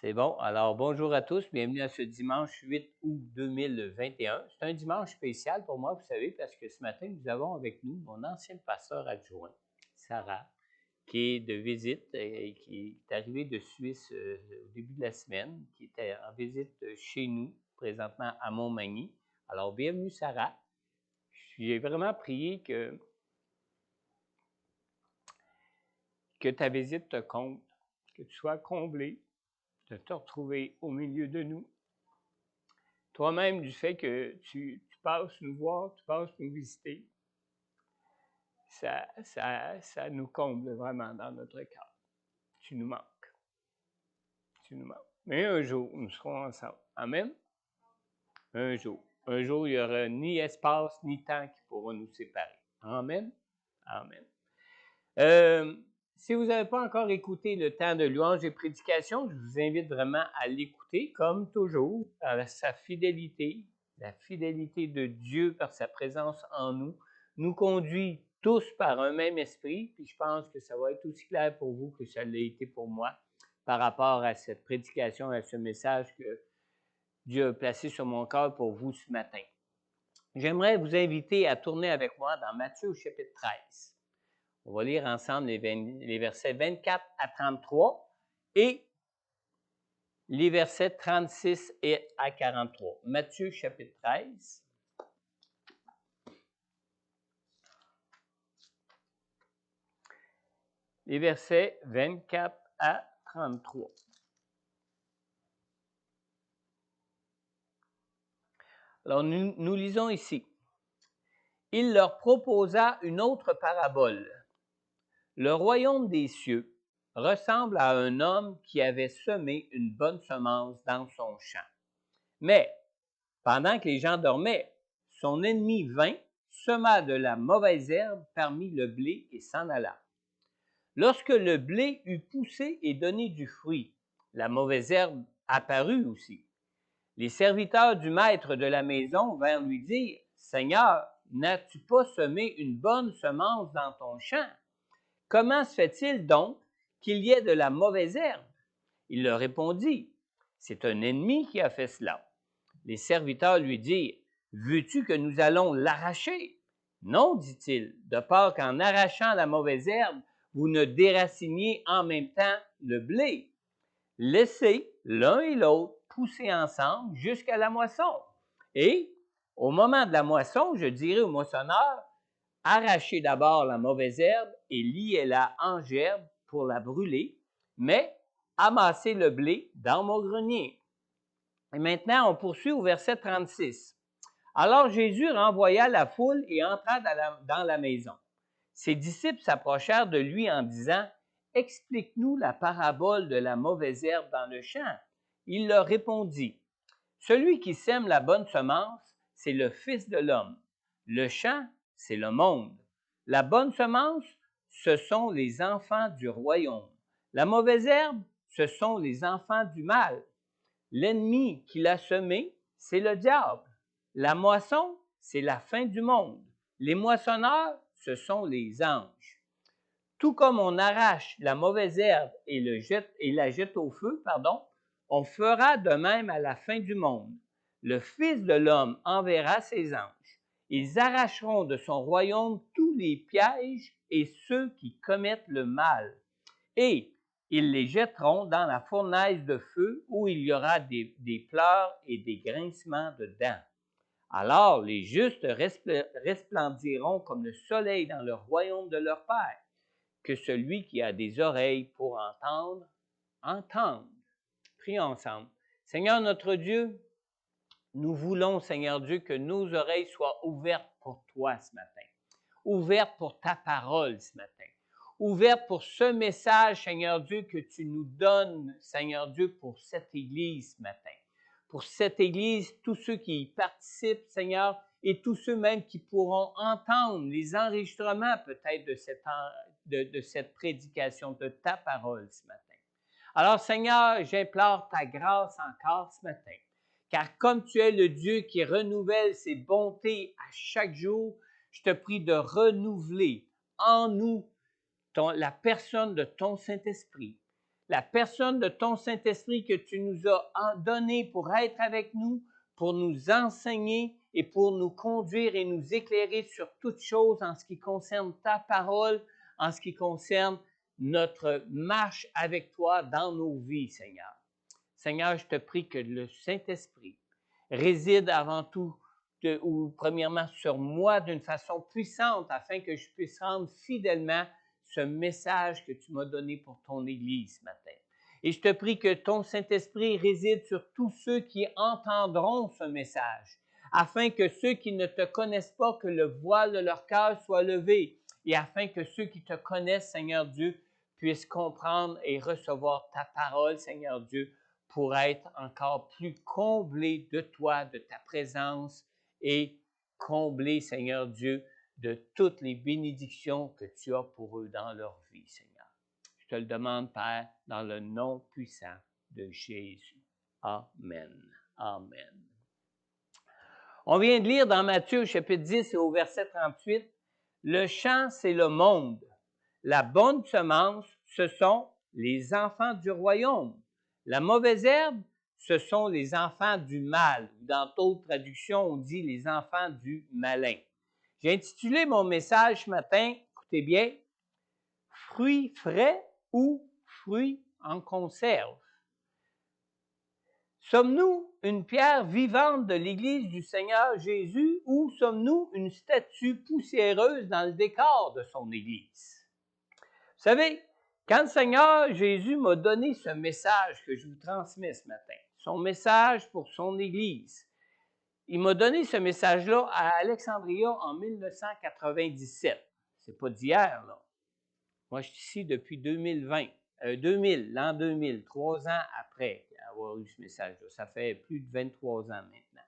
C'est bon. Alors, bonjour à tous. Bienvenue à ce dimanche 8 août 2021. C'est un dimanche spécial pour moi, vous savez, parce que ce matin, nous avons avec nous mon ancienne pasteur adjoint, Sarah, qui est de visite et qui est arrivée de Suisse au début de la semaine, qui était en visite chez nous, présentement à Montmagny. Alors, bienvenue, Sarah. J'ai vraiment prié que ta visite te compte, que tu sois comblé de te retrouver au milieu de nous. Toi-même, du fait que tu passes nous voir, tu passes nous visiter, ça nous comble vraiment dans notre cœur. Tu nous manques. Tu nous manques. Mais un jour, nous serons ensemble. Amen? Un jour. Un jour, il n'y aura ni espace ni temps qui pourra nous séparer. Amen? Amen. Si vous n'avez pas encore écouté le temps de louange et prédication, je vous invite vraiment à l'écouter, comme toujours, à sa fidélité. La fidélité de Dieu par sa présence en nous conduit tous par un même esprit, puis je pense que ça va être aussi clair pour vous que ça l'a été pour moi par rapport à cette prédication, à ce message que Dieu a placé sur mon cœur pour vous ce matin. J'aimerais vous inviter à tourner avec moi dans Matthieu au chapitre 13. On va lire ensemble les versets 24 à 33 et les versets 36 à 43. Matthieu chapitre 13. Les versets 24 à 33. Alors, nous lisons ici. Il leur proposa une autre parabole. Le royaume des cieux ressemble à un homme qui avait semé une bonne semence dans son champ. Mais, pendant que les gens dormaient, son ennemi vint, sema de la mauvaise herbe parmi le blé et s'en alla. Lorsque le blé eut poussé et donné du fruit, la mauvaise herbe apparut aussi. Les serviteurs du maître de la maison vinrent lui dire, « Seigneur, n'as-tu pas semé une bonne semence dans ton champ? Comment se fait-il donc qu'il y ait de la mauvaise herbe? » Il leur répondit, « C'est un ennemi qui a fait cela. » Les serviteurs lui dirent, « Veux-tu que nous allons l'arracher? » Non, dit-il, de peur qu'en arrachant la mauvaise herbe, vous ne déraciniez en même temps le blé. Laissez l'un et l'autre pousser ensemble jusqu'à la moisson. Et au moment de la moisson, je dirai au moissonneur, arrachez d'abord la mauvaise herbe et liez-la en gerbe pour la brûler, mais amassez le blé dans mon grenier. Et maintenant, on poursuit au verset 36. Alors Jésus renvoya la foule et entra dans la maison. Ses disciples s'approchèrent de lui en disant, « Explique-nous la parabole de la mauvaise herbe dans le champ. » Il leur répondit, « Celui qui sème la bonne semence, c'est le Fils de l'homme. Le champ, c'est le monde. La bonne semence, ce sont les enfants du royaume. La mauvaise herbe, ce sont les enfants du mal. L'ennemi qui l'a semé, c'est le diable. La moisson, c'est la fin du monde. Les moissonneurs, ce sont les anges. Tout comme on arrache la mauvaise herbe et la jette au feu, on fera de même à la fin du monde. Le Fils de l'homme enverra ses anges. Ils arracheront de son royaume tous les pièges et ceux qui commettent le mal. Et ils les jetteront dans la fournaise de feu où il y aura des pleurs et des grincements de dents. Alors les justes resplendiront comme le soleil dans le royaume de leur Père. Que celui qui a des oreilles pour entendre, entende. Prions ensemble. Seigneur notre Dieu, nous voulons, Seigneur Dieu, que nos oreilles soient ouvertes pour toi ce matin, ouvertes pour ta parole ce matin, ouvertes pour ce message, Seigneur Dieu, que tu nous donnes, Seigneur Dieu, pour cette Église ce matin. Pour cette Église, tous ceux qui y participent, Seigneur, et tous ceux même qui pourront entendre les enregistrements peut-être de cette prédication, de ta parole ce matin. Alors, Seigneur, j'implore ta grâce encore ce matin, car comme tu es le Dieu qui renouvelle ses bontés à chaque jour, je te prie de renouveler en nous la personne de ton Saint-Esprit, la personne de ton Saint-Esprit que tu nous as donné pour être avec nous, pour nous enseigner et pour nous conduire et nous éclairer sur toutes choses en ce qui concerne ta parole, en ce qui concerne notre marche avec toi dans nos vies, Seigneur. Seigneur, je te prie que le Saint-Esprit réside avant tout, ou premièrement sur moi d'une façon puissante afin que je puisse rendre fidèlement ce message que tu m'as donné pour ton Église ce matin. Et je te prie que ton Saint-Esprit réside sur tous ceux qui entendront ce message, afin que ceux qui ne te connaissent pas, que le voile de leur cœur soit levé, et afin que ceux qui te connaissent, Seigneur Dieu, puissent comprendre et recevoir ta parole, Seigneur Dieu, pour être encore plus comblés de toi, de ta présence, et comblés, Seigneur Dieu, de toutes les bénédictions que tu as pour eux dans leur vie, Seigneur. Je te le demande, Père, dans le nom puissant de Jésus. Amen. Amen. On vient de lire dans Matthieu, chapitre 10, et au verset 38, « Le champ, c'est le monde. La bonne semence, ce sont les enfants du royaume. La mauvaise herbe, ce sont les enfants du mal. » Dans d'autres traductions, on dit les enfants du malin. J'ai intitulé mon message ce matin, écoutez bien, « Fruits frais ou fruits en conserve. » Sommes-nous une pierre vivante de l'Église du Seigneur Jésus ou sommes-nous une statue poussiéreuse dans le décor de son Église? Vous savez, quand le Seigneur Jésus m'a donné ce message que je vous transmets ce matin, son message pour son Église, il m'a donné ce message-là à Alexandria en 1997. C'est pas d'hier, là. Moi, je suis ici depuis l'an 2000, 3 ans après avoir eu ce message-là. Ça fait plus de 23 ans maintenant.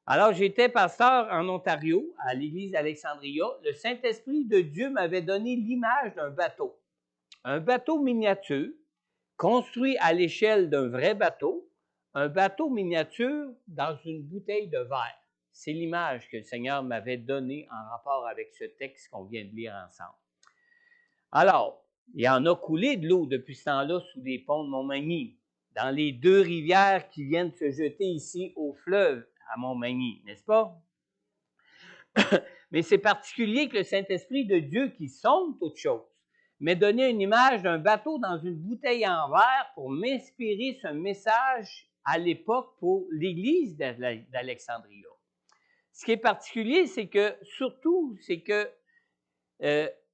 Alors, j'étais pasteur en Ontario, à l'église Alexandria. Le Saint-Esprit de Dieu m'avait donné l'image d'un bateau. Un bateau miniature, construit à l'échelle d'un vrai bateau, un bateau miniature dans une bouteille de verre. C'est l'image que le Seigneur m'avait donnée en rapport avec ce texte qu'on vient de lire ensemble. Alors, il y en a coulé de l'eau depuis ce temps-là sous des ponts de Montmagny, dans les 2 rivières qui viennent se jeter ici au fleuve à Montmagny, n'est-ce pas? Mais c'est particulier que le Saint-Esprit de Dieu, qui sonde toutes choses, m'ait donné une image d'un bateau dans une bouteille en verre pour m'inspirer ce message à l'époque pour l'Église d'Alexandria. Ce qui est particulier, c'est que, surtout,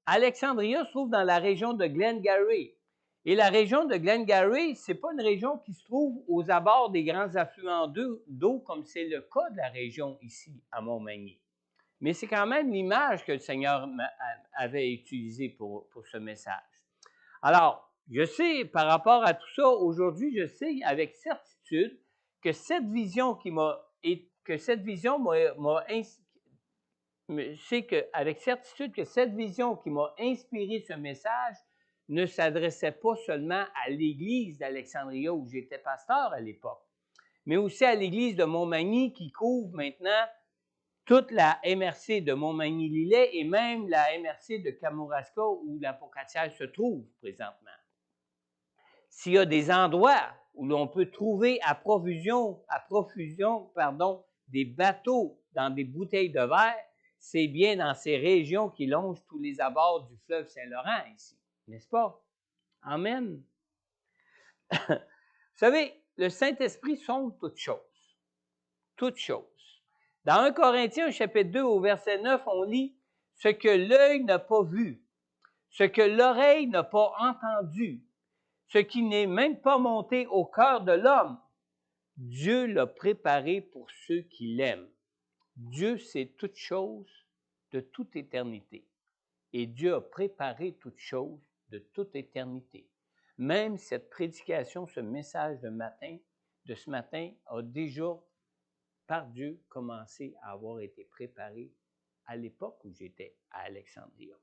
Alexandria se trouve dans la région de Glengarry. Et la région de Glengarry, ce n'est pas une région qui se trouve aux abords des grands affluents d'eau comme c'est le cas de la région ici à Montmagny. Mais c'est quand même l'image que le Seigneur avait utilisée pour ce message. Alors, je sais, par rapport à tout ça, aujourd'hui, je sais avec certitude que cette vision avec certitude que cette vision qui m'a inspiré ce message ne s'adressait pas seulement à l'église d'Alexandria où j'étais pasteur à l'époque, mais aussi à l'église de Montmagny qui couvre maintenant toute la MRC de Montmagny-Lillet et même la MRC de Kamouraska où la Pocatière se trouve présentement. S'il y a des endroits où l'on peut trouver à profusion, des bateaux dans des bouteilles de verre, c'est bien dans ces régions qui longent tous les abords du fleuve Saint-Laurent ici, n'est-ce pas? Amen. Vous savez, le Saint-Esprit sonde toutes choses. Toutes choses. Dans 1 Corinthiens, chapitre 2, au verset 9, on lit « Ce que l'œil n'a pas vu, ce que l'oreille n'a pas entendu, ce qui n'est même pas monté au cœur de l'homme, Dieu l'a préparé pour ceux qui l'aiment. » Dieu sait toutes choses de toute éternité. Et Dieu a préparé toutes choses de toute éternité. Même cette prédication, ce message de ce matin, a déjà, par Dieu, commencé à avoir été préparé à l'époque où j'étais à Alexandria.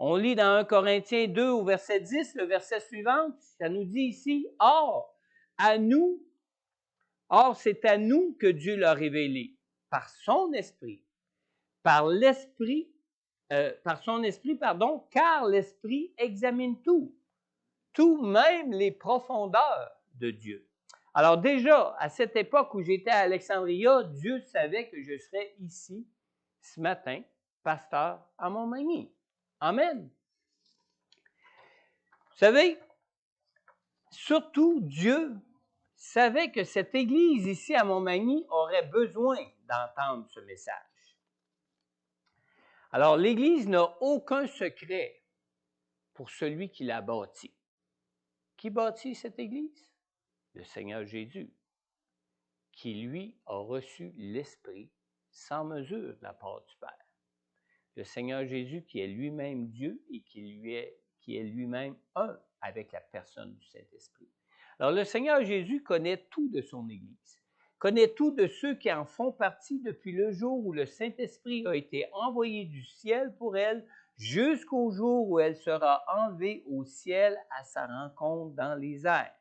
On lit dans 1 Corinthiens 2 au verset 10, le verset suivant, ça nous dit ici, « Or, c'est à nous que Dieu l'a révélé, par son esprit, car l'esprit examine tout, tout même les profondeurs de Dieu. Alors déjà, à cette époque où j'étais à Alexandria, Dieu savait que je serais ici ce matin, pasteur à Montmagny. Amen. Vous savez, surtout Dieu savait que cette église ici à Montmagny aurait besoin d'entendre ce message. Alors, l'Église n'a aucun secret pour celui qui l'a bâtie. Qui bâtit cette Église? Le Seigneur Jésus, qui lui a reçu l'Esprit sans mesure de la part du Père. Le Seigneur Jésus qui est lui-même Dieu et qui est lui-même un avec la personne du Saint-Esprit. Alors, le Seigneur Jésus connaît tout de son Église, connaît tout de ceux qui en font partie depuis le jour où le Saint-Esprit a été envoyé du ciel pour elle, jusqu'au jour où elle sera enlevée au ciel à sa rencontre dans les airs.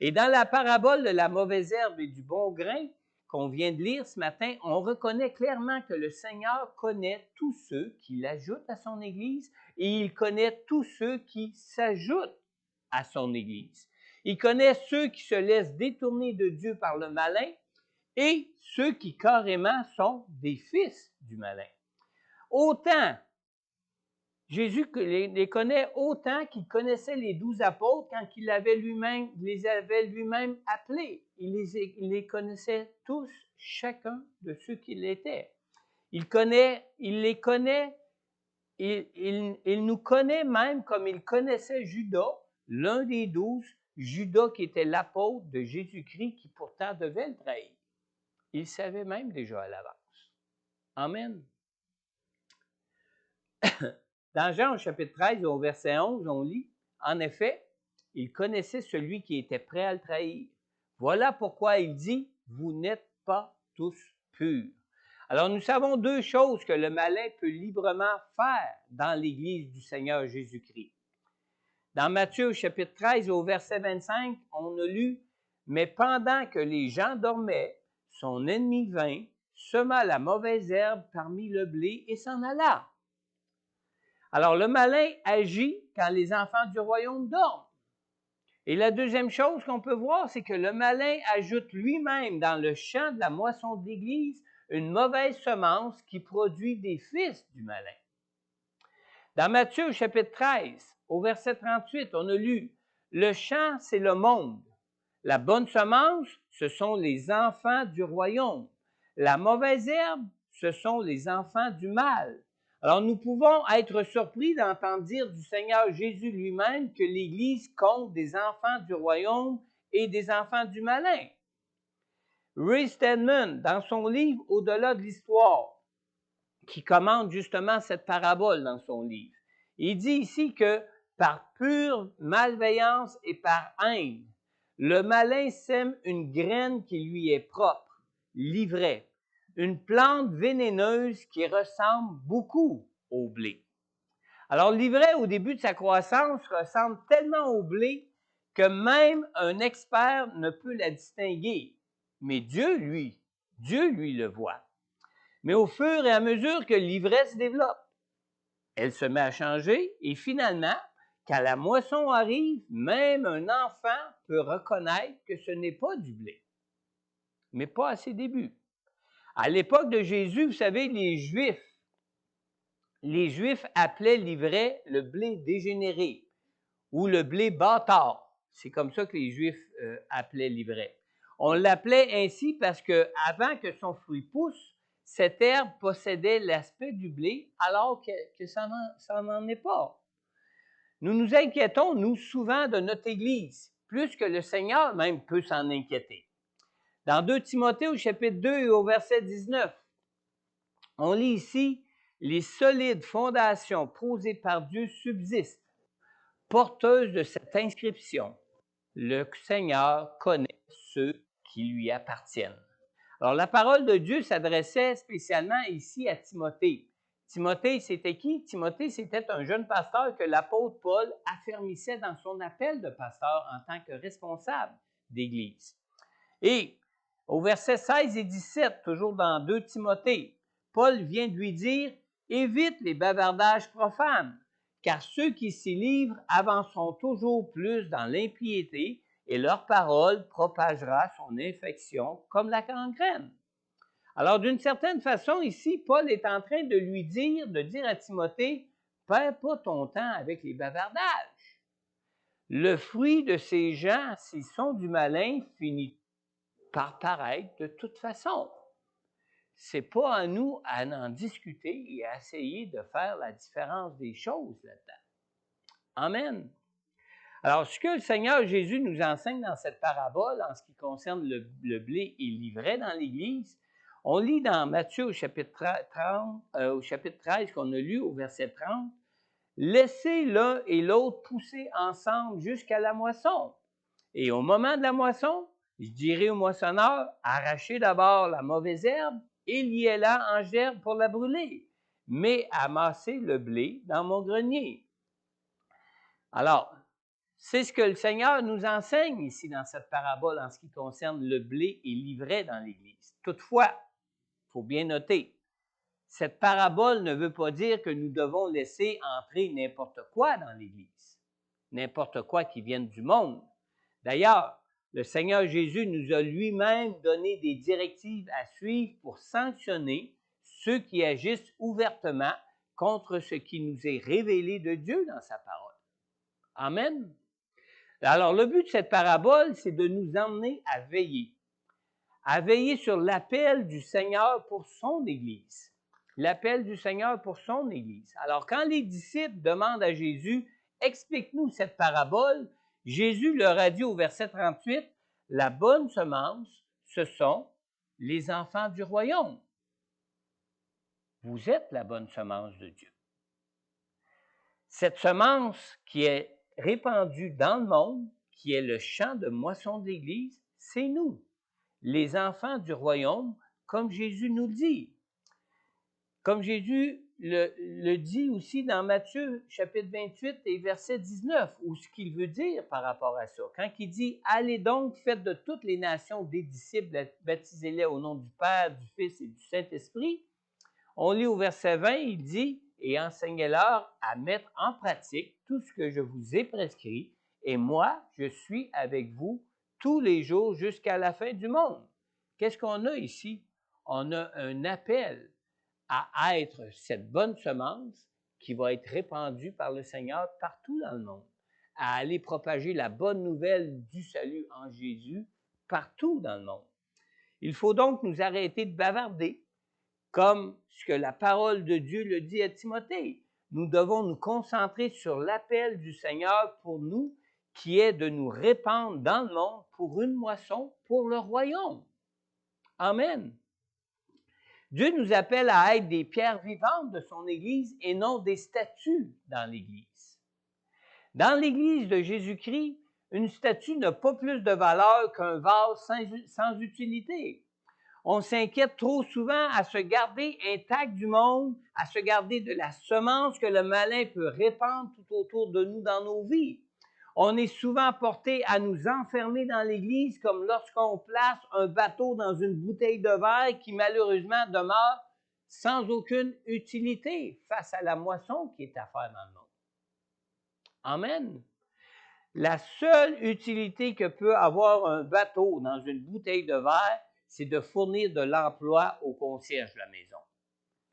Et dans la parabole de la mauvaise herbe et du bon grain qu'on vient de lire ce matin, on reconnaît clairement que le Seigneur connaît tous ceux qui l'ajoutent à son Église et il connaît tous ceux qui s'ajoutent à son Église. Il connaît ceux qui se laissent détourner de Dieu par le malin et ceux qui carrément sont des fils du malin. Autant, Jésus les connaît autant qu'il connaissait les 12 apôtres quand il les avait lui-même appelés. Il les connaissait tous, chacun de ceux qu'ils étaient. Il nous connaît même comme il connaissait Judas, l'un des 12, Judas qui était l'apôtre de Jésus-Christ qui pourtant devait le trahir. Il savait même déjà à l'avance. Amen. Dans Jean au chapitre 13 au verset 11, on lit, « En effet, il connaissait celui qui était prêt à le trahir. Voilà pourquoi il dit, « Vous n'êtes pas tous purs. » Alors, nous savons deux choses que le malin peut librement faire dans l'Église du Seigneur Jésus-Christ. Dans Matthieu chapitre 13 au verset 25, on a lu, « Mais pendant que les gens dormaient, son ennemi vint, sema la mauvaise herbe parmi le blé et s'en alla. » Alors, le malin agit quand les enfants du royaume dorment. Et la deuxième chose qu'on peut voir, c'est que le malin ajoute lui-même dans le champ de la moisson de l'Église une mauvaise semence qui produit des fils du malin. Dans Matthieu chapitre 13, au verset 38, on a lu, « Le champ, c'est le monde. La bonne semence, ce sont les enfants du royaume. La mauvaise herbe, ce sont les enfants du mal. » Alors, nous pouvons être surpris d'entendre dire du Seigneur Jésus lui-même que l'Église compte des enfants du royaume et des enfants du malin. Ray Stedman, dans son livre « Au-delà de l'histoire », qui commente justement cette parabole dans son livre, il dit ici que par pure malveillance et par haine, le malin sème une graine qui lui est propre, l'ivraie, une plante vénéneuse qui ressemble beaucoup au blé. Alors, l'ivraie, au début de sa croissance, ressemble tellement au blé que même un expert ne peut la distinguer. Mais Dieu, lui, le voit. Mais au fur et à mesure que l'ivraie se développe, elle se met à changer et finalement, quand la moisson arrive, même un enfant peut reconnaître que ce n'est pas du blé, mais pas à ses débuts. À l'époque de Jésus, vous savez, les Juifs appelaient l'ivraie le blé dégénéré ou le blé bâtard. C'est comme ça que les Juifs appelaient l'ivraie. On l'appelait ainsi parce que avant que son fruit pousse, cette herbe possédait l'aspect du blé alors que ça n'en est pas. Nous nous inquiétons, nous, souvent de notre Église, plus que le Seigneur même peut s'en inquiéter. Dans 2 Timothée au chapitre 2 et au verset 19, on lit ici, « Les solides fondations posées par Dieu subsistent, porteuses de cette inscription. Le Seigneur connaît ceux qui lui appartiennent. » Alors, la parole de Dieu s'adressait spécialement ici à Timothée. Timothée, c'était qui? Timothée, c'était un jeune pasteur que l'apôtre Paul affermissait dans son appel de pasteur en tant que responsable d'Église. Et au verset 16 et 17, toujours dans 2 Timothée, Paul vient de lui dire « Évite les bavardages profanes, car ceux qui s'y livrent avanceront toujours plus dans l'impiété et leur parole propagera son infection comme la gangrène. Alors, d'une certaine façon, ici, Paul est en train de dire à Timothée, perds pas ton temps avec les bavardages. Le fruit de ces gens, s'ils sont du malin, finit par paraître de toute façon. C'est pas à nous à en discuter et à essayer de faire la différence des choses là-dedans. Amen. Alors, ce que le Seigneur Jésus nous enseigne dans cette parabole en ce qui concerne le blé et l'ivraie dans l'Église, on lit dans Matthieu au chapitre 13 qu'on a lu au verset 30, « Laissez l'un et l'autre pousser ensemble jusqu'à la moisson. Et au moment de la moisson, je dirai au moissonneur, arrachez d'abord la mauvaise herbe et liez-la en gerbe pour la brûler, mais amassez le blé dans mon grenier. » Alors, c'est ce que le Seigneur nous enseigne ici dans cette parabole en ce qui concerne le blé et l'ivraie dans l'Église. Toutefois, il faut bien noter, cette parabole ne veut pas dire que nous devons laisser entrer n'importe quoi dans l'Église, n'importe quoi qui vienne du monde. D'ailleurs, le Seigneur Jésus nous a lui-même donné des directives à suivre pour sanctionner ceux qui agissent ouvertement contre ce qui nous est révélé de Dieu dans sa parole. Amen. Alors, le but de cette parabole, c'est de nous emmener à veiller sur l'appel du Seigneur pour son Église. L'appel du Seigneur pour son Église. Alors, quand les disciples demandent à Jésus, « Explique-nous cette parabole », Jésus leur a dit au verset 38, « La bonne semence, ce sont les enfants du royaume. » Vous êtes la bonne semence de Dieu. Cette semence qui est répandue dans le monde, qui est le champ de moisson de l'Église, c'est nous, les enfants du royaume, comme Jésus nous le dit. Comme Jésus le dit aussi dans Matthieu, chapitre 28 et verset 19, ou ce qu'il veut dire par rapport à ça. Quand il dit « Allez donc, faites de toutes les nations des disciples, baptisez-les au nom du Père, du Fils et du Saint-Esprit », on lit au verset 20, il dit « Et enseignez-leur à mettre en pratique tout ce que je vous ai prescrit, et moi, je suis avec vous tous les jours jusqu'à la fin du monde. » Qu'est-ce qu'on a ici? On a un appel à être cette bonne semence qui va être répandue par le Seigneur partout dans le monde, à aller propager la bonne nouvelle du salut en Jésus partout dans le monde. Il faut donc nous arrêter de bavarder, comme ce que la parole de Dieu le dit à Timothée. Nous devons nous concentrer sur l'appel du Seigneur pour nous, qui est de nous répandre dans le monde pour une moisson, pour le royaume. Amen. Dieu nous appelle à être des pierres vivantes de son Église et non des statues dans l'Église. Dans l'Église de Jésus-Christ, une statue n'a pas plus de valeur qu'un vase sans utilité. On s'inquiète trop souvent à se garder intact du monde, à se garder de la semence que le malin peut répandre tout autour de nous dans nos vies. On est souvent porté à nous enfermer dans l'Église comme lorsqu'on place un bateau dans une bouteille de verre qui malheureusement demeure sans aucune utilité face à la moisson qui est à faire dans le monde. Amen. La seule utilité que peut avoir un bateau dans une bouteille de verre, c'est de fournir de l'emploi au concierge de la maison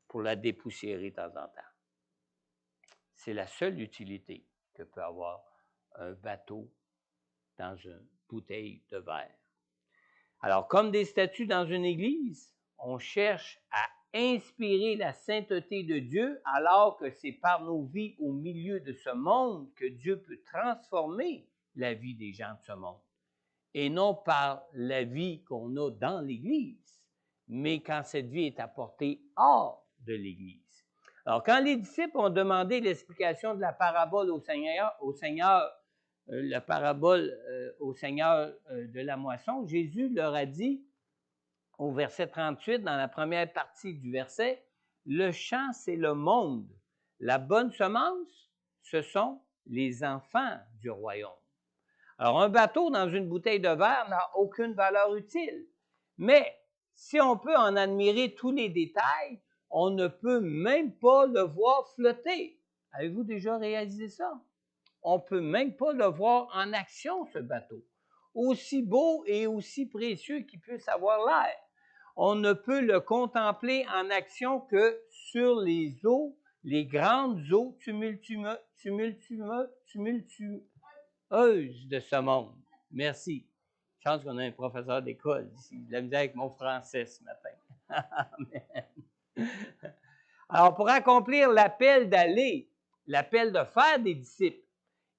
pour la dépoussiérer de temps en temps. C'est la seule utilité que peut avoir un bateau dans une bouteille de verre. Alors, comme des statues dans une église, on cherche à inspirer la sainteté de Dieu, alors que c'est par nos vies au milieu de ce monde que Dieu peut transformer la vie des gens de ce monde. Et non par la vie qu'on a dans l'Église, mais quand cette vie est apportée hors de l'Église. Alors, quand les disciples ont demandé l'explication de la parabole au Seigneur la parabole au Seigneur de la moisson, Jésus leur a dit, au verset 38, dans la première partie du verset, « Le champ, c'est le monde. La bonne semence, ce sont les enfants du royaume. » Alors, un bateau dans une bouteille de verre n'a aucune valeur utile. Mais si on peut en admirer tous les détails, on ne peut même pas le voir flotter. Avez-vous déjà réalisé ça? On ne peut même pas le voir en action, ce bateau. Aussi beau et aussi précieux qu'il puisse avoir l'air. On ne peut le contempler en action que sur les eaux, les grandes eaux tumultueuses de ce monde. Merci. Chance qu'on a un professeur d'école ici. J'ai de la misère avec mon français ce matin. Amen. Alors, pour accomplir l'appel d'aller, l'appel de faire des disciples,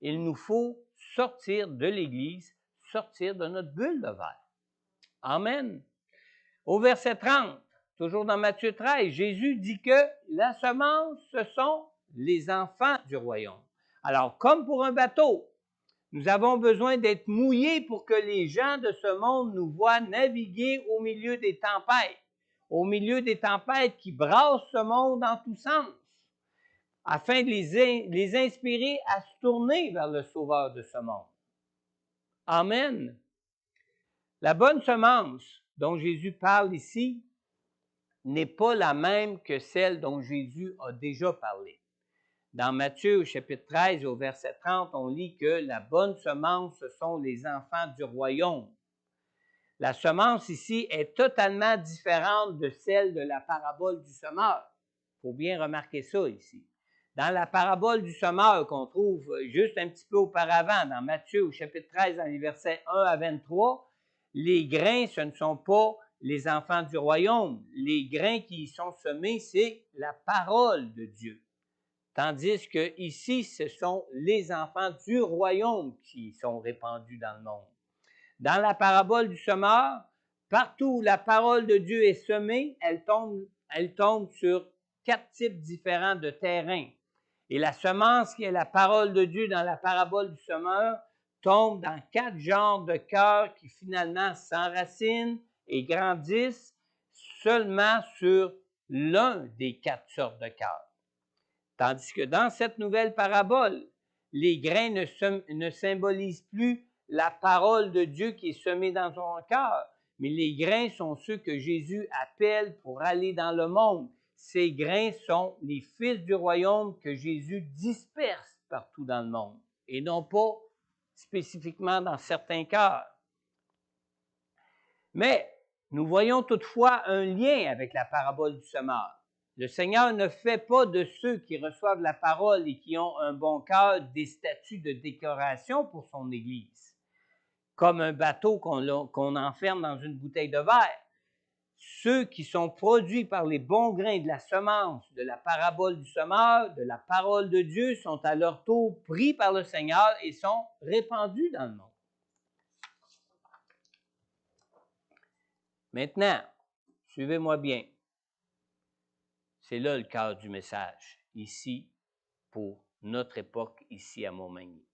il nous faut sortir de l'Église, sortir de notre bulle de verre. Amen. Au verset 30, toujours dans Matthieu 13, Jésus dit que la semence, ce sont les enfants du royaume. Alors, comme pour un bateau, nous avons besoin d'être mouillés pour que les gens de ce monde nous voient naviguer au milieu des tempêtes qui brassent ce monde en tous sens, afin de les inspirer à se tourner vers le Sauveur de ce monde. Amen. La bonne semence dont Jésus parle ici n'est pas la même que celle dont Jésus a déjà parlé. Dans Matthieu au chapitre 13 au verset 30, on lit que la bonne semence, ce sont les enfants du royaume. La semence ici est totalement différente de celle de la parabole du semeur. Il faut bien remarquer ça ici. Dans la parabole du semeur qu'on trouve juste un petit peu auparavant, dans Matthieu au chapitre 13, dans les versets 1 à 23, les grains, ce ne sont pas les enfants du royaume. Les grains qui y sont semés, c'est la parole de Dieu. Tandis que ici, ce sont les enfants du royaume qui sont répandus dans le monde. Dans la parabole du semeur, partout où la parole de Dieu est semée, elle tombe sur 4 types différents de terrains. Et la semence qui est la parole de Dieu dans la parabole du semeur tombe dans 4 genres de cœurs qui finalement s'enracinent et grandissent seulement sur l'un des 4 sortes de cœurs. Tandis que dans cette nouvelle parabole, les grains ne symbolisent plus la parole de Dieu qui est semée dans son cœur, mais les grains sont ceux que Jésus appelle pour aller dans le monde. Ces grains sont les fils du royaume que Jésus disperse partout dans le monde, et non pas spécifiquement dans certains cœurs. Mais nous voyons toutefois un lien avec la parabole du semeur. Le Seigneur ne fait pas de ceux qui reçoivent la parole et qui ont un bon cœur des statues de décoration pour son Église, comme un bateau qu'on enferme dans une bouteille de verre. Ceux qui sont produits par les bons grains de la semence, de la parabole du semeur, de la parole de Dieu, sont à leur tour pris par le Seigneur et sont répandus dans le monde. Maintenant, suivez-moi bien. C'est là le cœur du message, ici, pour notre époque, ici à Montmagny.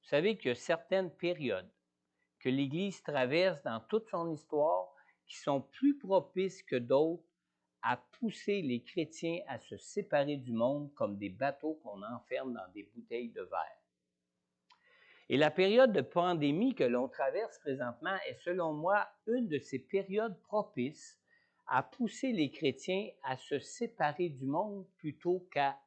Vous savez qu'il y a certaines périodes que l'Église traverse dans toute son histoire qui sont plus propices que d'autres à pousser les chrétiens à se séparer du monde comme des bateaux qu'on enferme dans des bouteilles de verre. Et la période de pandémie que l'on traverse présentement est, selon moi, une de ces périodes propices à pousser les chrétiens à se séparer du monde plutôt qu'à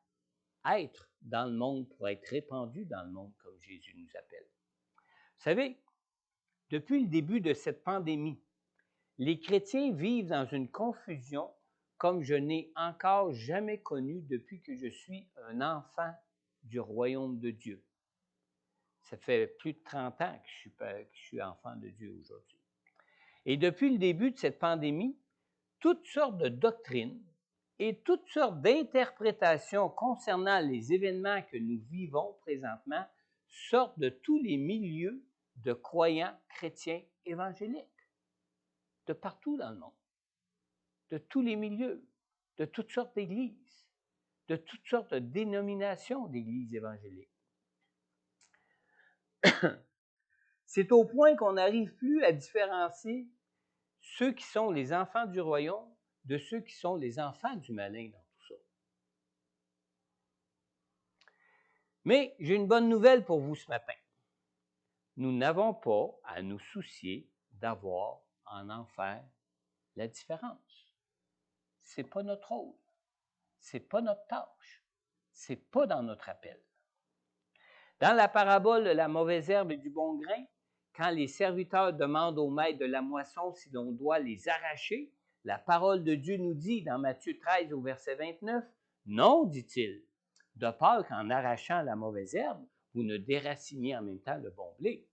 être dans le monde pour être répandus dans le monde comme Jésus nous appelle. Vous savez, depuis le début de cette pandémie, les chrétiens vivent dans une confusion comme je n'ai encore jamais connue depuis que je suis un enfant du royaume de Dieu. Ça fait plus de 30 ans que je suis enfant de Dieu aujourd'hui. Et depuis le début de cette pandémie, toutes sortes de doctrines et toutes sortes d'interprétations concernant les événements que nous vivons présentement sortent de tous les milieux de croyants chrétiens évangéliques, de partout dans le monde, de tous les milieux, de toutes sortes d'églises, de toutes sortes de dénominations d'églises évangéliques. C'est au point qu'on n'arrive plus à différencier ceux qui sont les enfants du royaume de ceux qui sont les enfants du malin dans tout ça. Mais j'ai une bonne nouvelle pour vous ce matin. Nous n'avons pas à nous soucier d'avoir en enfer la différence. Ce n'est pas notre rôle. Ce n'est pas notre tâche. Ce n'est pas dans notre appel. Dans la parabole de la mauvaise herbe et du bon grain, quand les serviteurs demandent au maître de la moisson si l'on doit les arracher, la parole de Dieu nous dit dans Matthieu 13 au verset 29, « Non, dit-il, de peur qu'en arrachant la mauvaise herbe, vous ne déraciniez en même temps le bon blé. »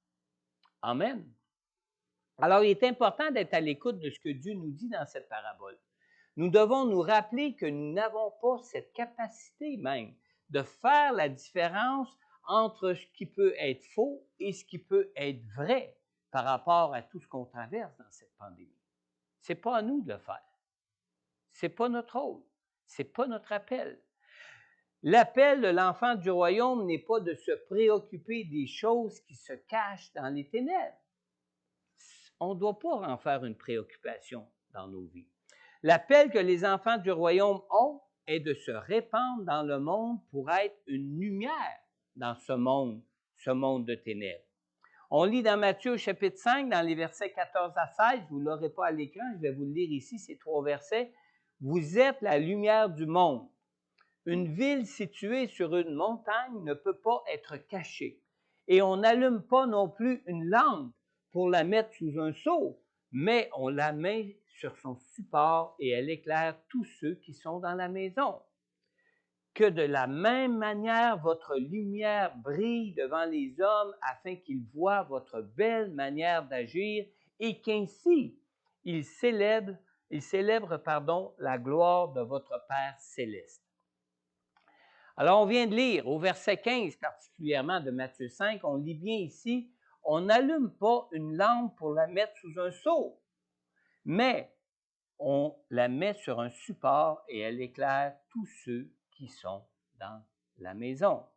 Amen. Alors, il est important d'être à l'écoute de ce que Dieu nous dit dans cette parabole. Nous devons nous rappeler que nous n'avons pas cette capacité même de faire la différence entre ce qui peut être faux et ce qui peut être vrai par rapport à tout ce qu'on traverse dans cette pandémie. Ce n'est pas à nous de le faire. Ce n'est pas notre rôle. Ce n'est pas notre appel. L'appel de l'enfant du royaume n'est pas de se préoccuper des choses qui se cachent dans les ténèbres. On ne doit pas en faire une préoccupation dans nos vies. L'appel que les enfants du royaume ont est de se répandre dans le monde pour être une lumière dans ce monde de ténèbres. On lit dans Matthieu chapitre 5, dans les versets 14 à 16, vous ne l'aurez pas à l'écran, je vais vous le lire ici, ces 3 versets. « Vous êtes la lumière du monde. Une ville située sur une montagne ne peut pas être cachée. Et on n'allume pas non plus une lampe pour la mettre sous un seau, mais on la met sur son support et elle éclaire tous ceux qui sont dans la maison. Que de la même manière votre lumière brille devant les hommes afin qu'ils voient votre belle manière d'agir et qu'ainsi ils célèbrent la gloire de votre Père céleste. » Alors, on vient de lire au verset 15 particulièrement de Matthieu 5, on lit bien ici, « On n'allume pas une lampe pour la mettre sous un seau, mais on la met sur un support et elle éclaire tous ceux qui sont dans la maison. »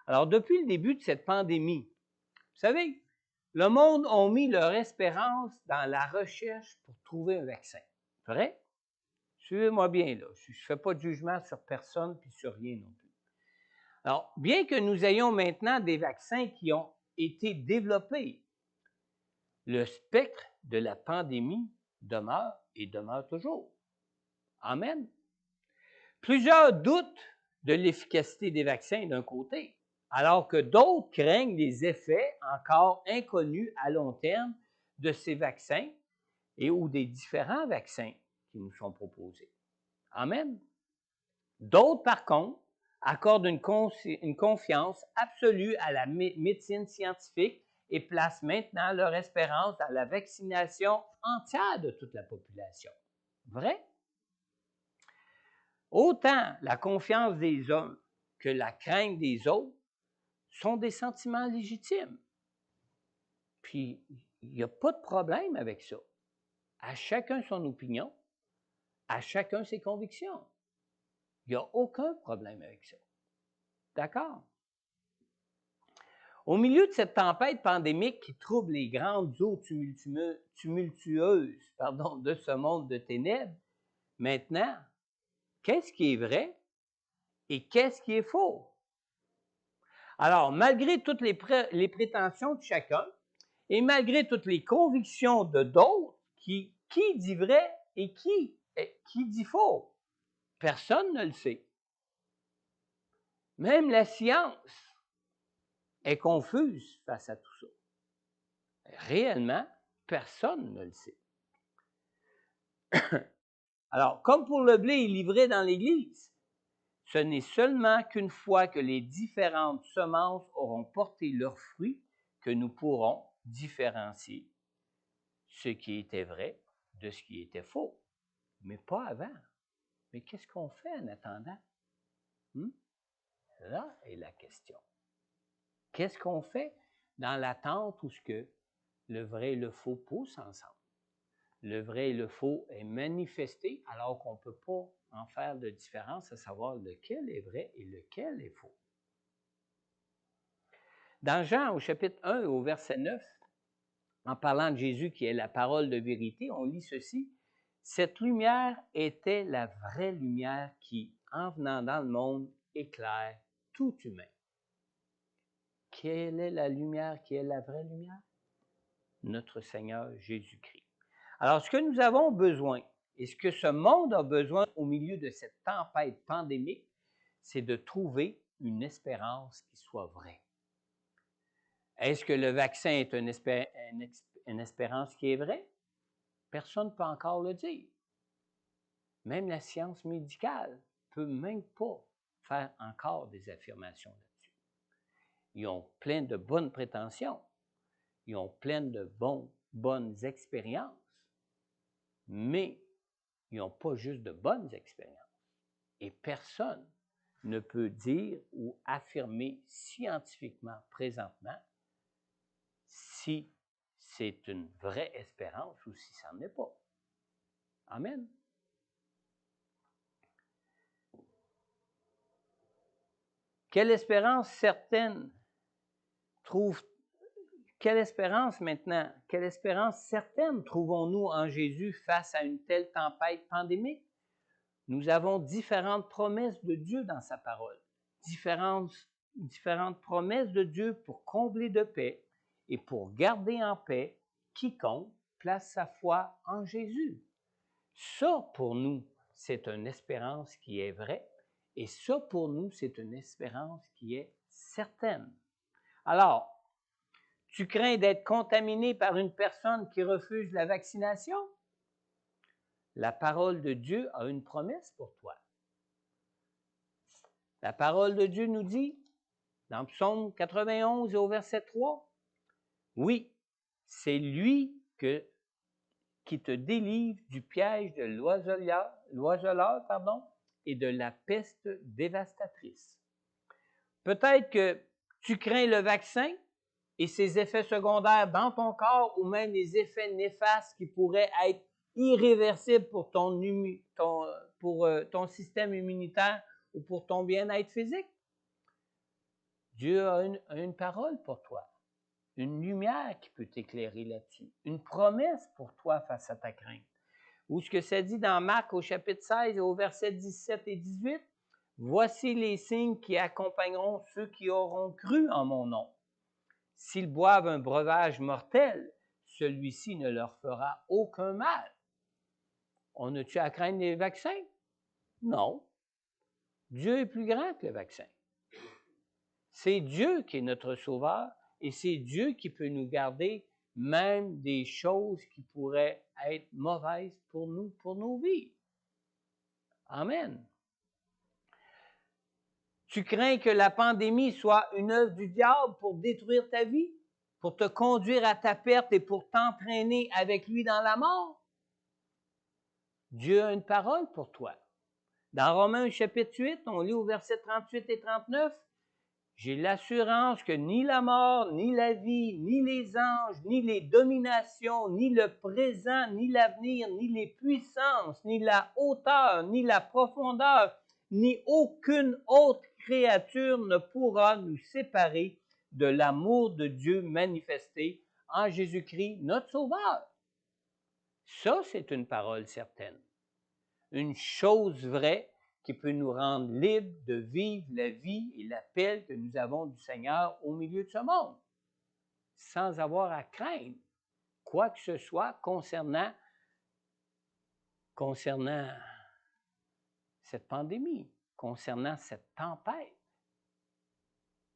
Alors, depuis le début de cette pandémie, vous savez, le monde a mis leur espérance dans la recherche pour trouver un vaccin. Vrai? Suivez-moi bien, là. Je ne fais pas de jugement sur personne puis sur rien non plus. Alors, bien que nous ayons maintenant des vaccins qui ont été développés, le spectre de la pandémie demeure et demeure toujours. Amen. Plusieurs doutent de l'efficacité des vaccins d'un côté, alors que d'autres craignent les effets encore inconnus à long terme de ces vaccins et ou des différents vaccins qui nous sont proposés. Amen. D'autres, par contre, accordent une confiance absolue à la médecine scientifique et placent maintenant leur espérance dans la vaccination entière de toute la population. Vrai? Autant la confiance des uns que la crainte des autres sont des sentiments légitimes. Puis, il n'y a pas de problème avec ça. À chacun son opinion, à chacun ses convictions. Il n'y a aucun problème avec ça. D'accord? Au milieu de cette tempête pandémique qui trouble les grandes eaux tumultueuses de ce monde de ténèbres, maintenant, qu'est-ce qui est vrai et qu'est-ce qui est faux? Alors, malgré toutes les prétentions de chacun et malgré toutes les convictions de d'autres, qui dit vrai et qui dit faux? Personne ne le sait. Même la science est confuse face à tout ça. Réellement, personne ne le sait. Alors, comme pour le blé livré dans l'Église, ce n'est seulement qu'une fois que les différentes semences auront porté leurs fruits que nous pourrons différencier ce qui était vrai de ce qui était faux. Mais pas avant. Mais qu'est-ce qu'on fait en attendant? Là est la question. Qu'est-ce qu'on fait dans l'attente où le vrai et le faux poussent ensemble? Le vrai et le faux est manifesté alors qu'on ne peut pas en faire de différence, à savoir lequel est vrai et lequel est faux. Dans Jean, au chapitre 1, au verset 9, en parlant de Jésus qui est la parole de vérité, on lit ceci. « Cette lumière était la vraie lumière qui, en venant dans le monde, éclaire tout humain. » Quelle est la lumière qui est la vraie lumière? Notre Seigneur Jésus-Christ. Alors, ce que nous avons besoin, et ce que ce monde a besoin au milieu de cette tempête pandémique, c'est de trouver une espérance qui soit vraie. Est-ce que le vaccin est une espérance qui est vraie? Personne ne peut encore le dire. Même la science médicale ne peut même pas faire encore des affirmations là-dessus. Ils ont plein de bonnes prétentions, ils ont plein de bonnes expériences, mais ils n'ont pas juste de bonnes expériences. Et personne ne peut dire ou affirmer scientifiquement présentement si c'est une vraie espérance ou si ça n'en est pas. Amen. Quelle espérance certaine quelle espérance maintenant, quelle espérance certaine trouvons-nous en Jésus face à une telle tempête pandémique? Nous avons différentes promesses de Dieu dans sa parole, différentes promesses de Dieu pour combler de paix et pour garder en paix quiconque place sa foi en Jésus. Ça, pour nous, c'est une espérance qui est vraie et ça, pour nous, c'est une espérance qui est certaine. Alors, tu crains d'être contaminé par une personne qui refuse la vaccination? La parole de Dieu a une promesse pour toi. La parole de Dieu nous dit, dans Psaume 91 et au verset 3, oui, c'est lui qui te délivre du piège de l'oiseleur et de la peste dévastatrice. Peut-être que tu crains le vaccin et ses effets secondaires dans ton corps ou même les effets néfastes qui pourraient être irréversibles pour ton système immunitaire ou pour ton bien-être physique. Dieu a une parole pour toi, une lumière qui peut t'éclairer là-dessus, une promesse pour toi face à ta crainte. Ou ce que ça dit dans Marc au chapitre 16 et au verset 17 et 18, « Voici les signes qui accompagneront ceux qui auront cru en mon nom. S'ils boivent un breuvage mortel, celui-ci ne leur fera aucun mal. » On a-tu à craindre les vaccins? Non. Dieu est plus grand que le vaccin. C'est Dieu qui est notre sauveur et c'est Dieu qui peut nous garder même des choses qui pourraient être mauvaises pour nous, pour nos vies. Amen. Tu crains que la pandémie soit une œuvre du diable pour détruire ta vie, pour te conduire à ta perte et pour t'entraîner avec lui dans la mort? Dieu a une parole pour toi. Dans Romains chapitre 8, on lit au verset 38 et 39, « J'ai l'assurance que ni la mort, ni la vie, ni les anges, ni les dominations, ni le présent, ni l'avenir, ni les puissances, ni la hauteur, ni la profondeur, ni aucune autre créature ne pourra nous séparer de l'amour de Dieu manifesté en Jésus-Christ, notre Sauveur. » Ça, c'est une parole certaine. Une chose vraie qui peut nous rendre libres de vivre la vie et l'appel que nous avons du Seigneur au milieu de ce monde, sans avoir à craindre quoi que ce soit concernant cette pandémie, concernant cette tempête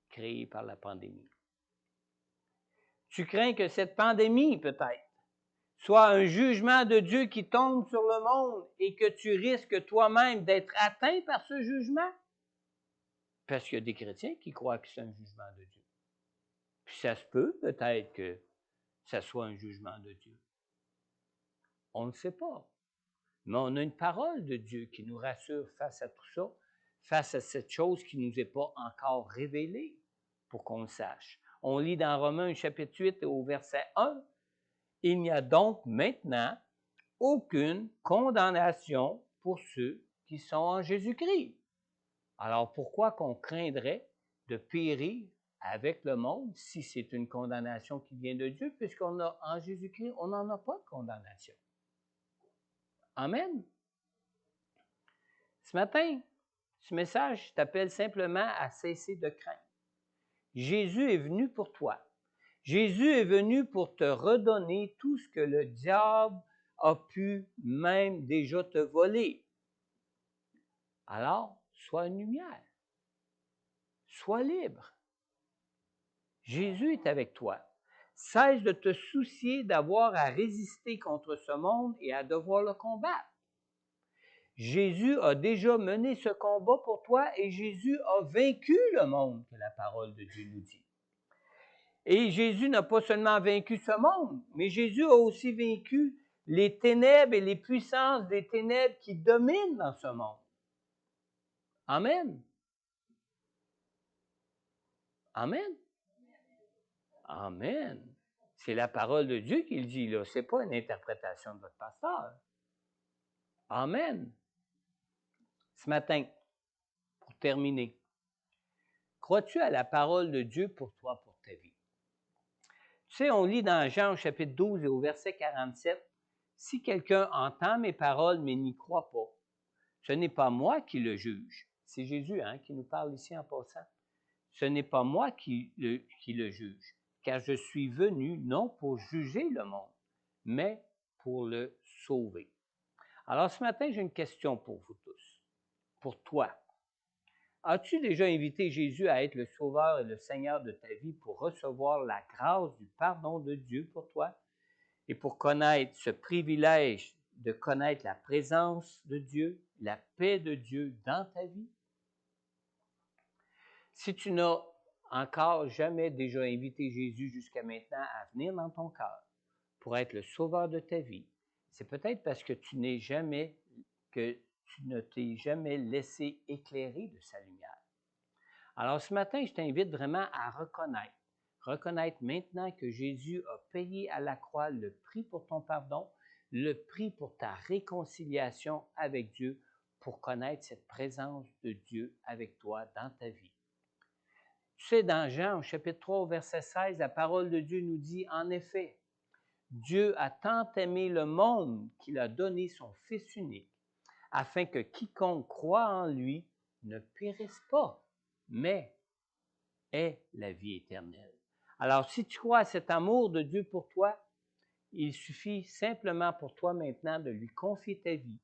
créée par la pandémie. Tu crains que cette pandémie, peut-être, soit un jugement de Dieu qui tombe sur le monde et que tu risques toi-même d'être atteint par ce jugement? Parce qu'il y a des chrétiens qui croient que c'est un jugement de Dieu. Puis ça se peut peut-être que ça soit un jugement de Dieu. On ne sait pas. Mais on a une parole de Dieu qui nous rassure face à tout ça, face à cette chose qui ne nous est pas encore révélée pour qu'on le sache. On lit dans Romains chapitre 8 au verset 1, « Il n'y a donc maintenant aucune condamnation pour ceux qui sont en Jésus-Christ. » Alors pourquoi qu'on craindrait de périr avec le monde si c'est une condamnation qui vient de Dieu, puisqu'on a en Jésus-Christ, on n'en a pas de condamnation. Amen. Ce matin, ce message t'appelle simplement à cesser de craindre. Jésus est venu pour toi. Jésus est venu pour te redonner tout ce que le diable a pu même déjà te voler. Alors, sois une lumière. Sois libre. Jésus est avec toi. Cesse de te soucier d'avoir à résister contre ce monde et à devoir le combattre. Jésus a déjà mené ce combat pour toi et Jésus a vaincu le monde, que la parole de Dieu nous dit. Et Jésus n'a pas seulement vaincu ce monde, mais Jésus a aussi vaincu les ténèbres et les puissances des ténèbres qui dominent dans ce monde. Amen. Amen. Amen. C'est la parole de Dieu qui le dit, là. Ce n'est pas une interprétation de votre pasteur. Amen. Ce matin, pour terminer, crois-tu à la parole de Dieu pour toi, pour ta vie? Tu sais, on lit dans Jean au chapitre 12 et au verset 47, « Si quelqu'un entend mes paroles mais n'y croit pas, ce n'est pas moi qui le juge. » C'est Jésus qui nous parle ici en passant. « Ce n'est pas moi qui le juge, car je suis venu non pour juger le monde, mais pour le sauver. » Alors ce matin, j'ai une question pour vous tous, pour toi. As-tu déjà invité Jésus à être le Sauveur et le Seigneur de ta vie pour recevoir la grâce du pardon de Dieu pour toi et pour connaître ce privilège de connaître la présence de Dieu, la paix de Dieu dans ta vie? Si tu n'as encore jamais déjà invité Jésus jusqu'à maintenant à venir dans ton cœur pour être le Sauveur de ta vie, c'est peut-être parce que tu ne t'es jamais laissé éclairer de sa lumière. Alors ce matin, je t'invite vraiment à reconnaître maintenant que Jésus a payé à la croix le prix pour ton pardon, le prix pour ta réconciliation avec Dieu, pour connaître cette présence de Dieu avec toi dans ta vie. Tu sais, dans Jean, au chapitre 3, au verset 16, la parole de Dieu nous dit, « En effet, Dieu a tant aimé le monde qu'il a donné son Fils unique, afin que quiconque croit en lui ne périsse pas, mais ait la vie éternelle. » Alors, si tu crois à cet amour de Dieu pour toi, il suffit simplement pour toi maintenant de lui confier ta vie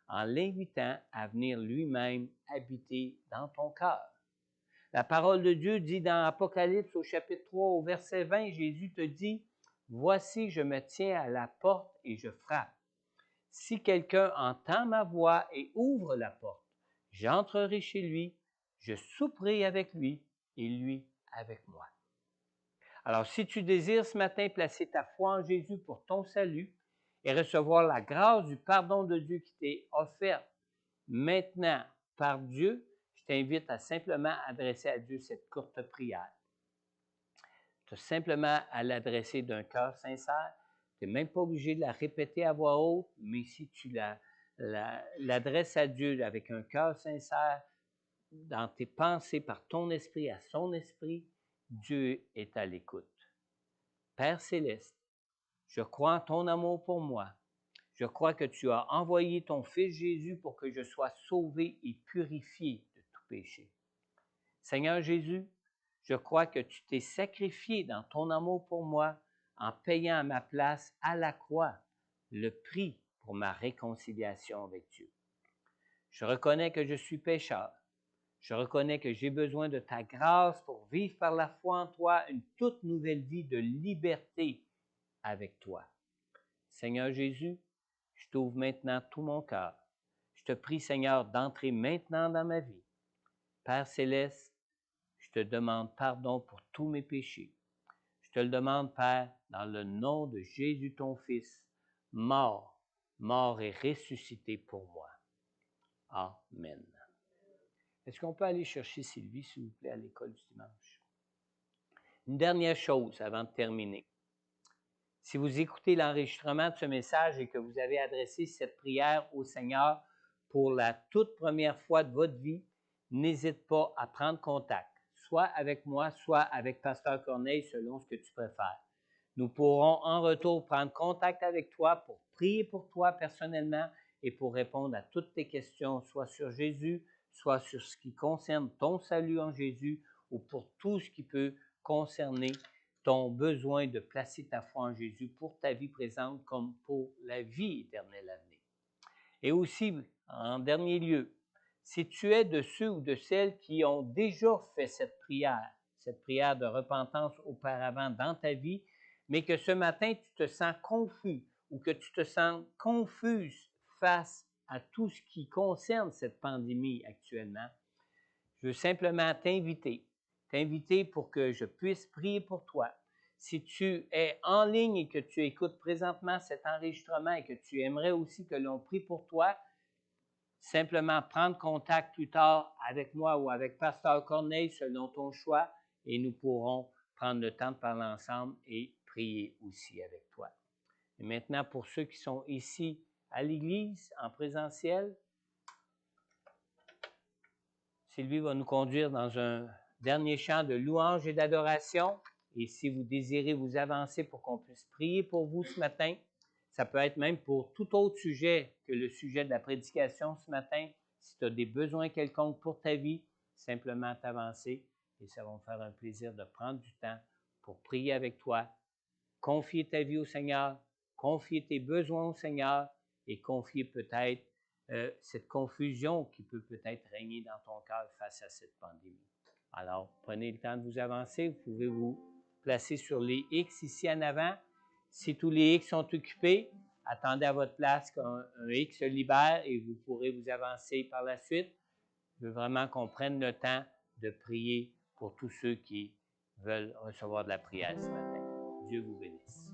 en l'invitant à venir lui-même habiter dans ton cœur. La parole de Dieu dit dans Apocalypse au chapitre 3 au verset 20, Jésus te dit, « Voici, je me tiens à la porte et je frappe. Si quelqu'un entend ma voix et ouvre la porte, j'entrerai chez lui, je souperai avec lui et lui avec moi. » Alors, si tu désires ce matin placer ta foi en Jésus pour ton salut et recevoir la grâce du pardon de Dieu qui t'est offerte maintenant par Dieu, je t'invite à simplement adresser à Dieu cette courte prière. Tu as simplement à l'adresser d'un cœur sincère. Tu n'es même pas obligé de la répéter à voix haute, mais si tu l'adresses à Dieu avec un cœur sincère, dans tes pensées, par ton esprit, à son esprit, Dieu est à l'écoute. Père céleste, je crois en ton amour pour moi. Je crois que tu as envoyé ton Fils Jésus pour que je sois sauvé et purifié de tout péché. Seigneur Jésus, je crois que tu t'es sacrifié dans ton amour pour moi en payant à ma place à la croix le prix pour ma réconciliation avec Dieu. Je reconnais que je suis pécheur. Je reconnais que j'ai besoin de ta grâce pour vivre par la foi en toi une toute nouvelle vie de liberté avec toi. Seigneur Jésus, je t'ouvre maintenant tout mon cœur. Je te prie, Seigneur, d'entrer maintenant dans ma vie. Père céleste, je te demande pardon pour tous mes péchés. Je te le demande, Père, dans le nom de Jésus, ton Fils, mort et ressuscité pour moi. Amen. Est-ce qu'on peut aller chercher Sylvie, s'il vous plaît, à l'école du dimanche? Une dernière chose avant de terminer. Si vous écoutez l'enregistrement de ce message et que vous avez adressé cette prière au Seigneur pour la toute première fois de votre vie, n'hésite pas à prendre contact, soit avec moi, soit avec Pasteur Corneille, selon ce que tu préfères. Nous pourrons en retour prendre contact avec toi pour prier pour toi personnellement et pour répondre à toutes tes questions, soit sur Jésus, soit sur ce qui concerne ton salut en Jésus ou pour tout ce qui peut concerner ton besoin de placer ta foi en Jésus pour ta vie présente comme pour la vie éternelle à venir. Et aussi, en dernier lieu, si tu es de ceux ou de celles qui ont déjà fait cette prière de repentance auparavant dans ta vie, mais que ce matin, tu te sens confus ou que tu te sens confuse face à tout ce qui concerne cette pandémie actuellement, je veux simplement t'inviter pour que je puisse prier pour toi. Si tu es en ligne et que tu écoutes présentement cet enregistrement et que tu aimerais aussi que l'on prie pour toi, simplement prendre contact plus tard avec moi ou avec Pasteur Corneille selon ton choix et nous pourrons prendre le temps de parler ensemble et prier aussi avec toi. Et maintenant, pour ceux qui sont ici à l'église, en présentiel, Sylvie va nous conduire dans un dernier chant de louange et d'adoration. Et si vous désirez vous avancer pour qu'on puisse prier pour vous ce matin, ça peut être même pour tout autre sujet que le sujet de la prédication ce matin. Si tu as des besoins quelconques pour ta vie, simplement t'avancer et ça va me faire un plaisir de prendre du temps pour prier avec toi, confier ta vie au Seigneur, confier tes besoins au Seigneur et confier peut-être cette confusion qui peut peut-être régner dans ton cœur face à cette pandémie. Alors, prenez le temps de vous avancer. Vous pouvez vous placer sur les X ici en avant. Si tous les X sont occupés, attendez à votre place qu'un X se libère et vous pourrez vous avancer par la suite. Je veux vraiment qu'on prenne le temps de prier pour tous ceux qui veulent recevoir de la prière ce matin. Dieu vous bénisse.